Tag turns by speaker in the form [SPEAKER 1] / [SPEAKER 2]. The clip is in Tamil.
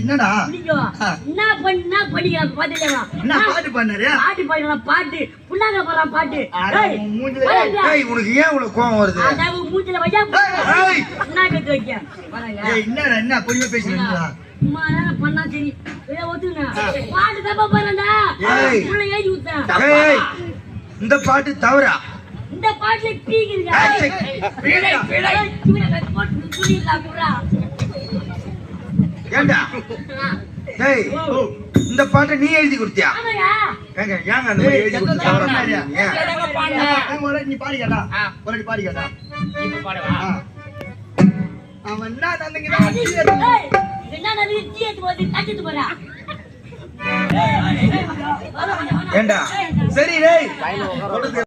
[SPEAKER 1] என்னடா
[SPEAKER 2] என்ன பண்ணிக்க பாத்துக்கலாம்
[SPEAKER 1] என்ன பாட்டு பண்ணாரு
[SPEAKER 2] பாட்டு பாடலாம் பாட்டு புண்ணாங்க போறான் பாட்டு
[SPEAKER 3] உனக்கு ஏன் உனக்கு கோவம் வருது
[SPEAKER 2] மூஞ்சில வையா என்ன கட்டு வைக்க
[SPEAKER 1] என்னடா என்ன பொறுமையா பேசுறீங்களா
[SPEAKER 2] பண்ணா சரி ஒத்துங்க பாட்டு தப்பா பாருடா உள்ள ஏறி ஊத்துறேன்
[SPEAKER 3] இந்த பாட்டு தவறா
[SPEAKER 2] இந்த பாட்டுல பீக்குங்க
[SPEAKER 3] ஏண்டா டேய் இந்த பாட்டை நீ எழுதி கொடுத்தியா ஏங்க ஏங்க அந்த மாதிரி எழுதி கொடுத்து தவறா
[SPEAKER 1] நீ பாடிக்கடா ஒரு பாடிக்கடா
[SPEAKER 4] இப்ப பாடவா
[SPEAKER 1] அவன் என்ன தந்தங்கடா
[SPEAKER 2] என்ன நதி டீயத்து போட்டு கட்டிட்டு போறா
[SPEAKER 3] ஏண்டா சரி டேய்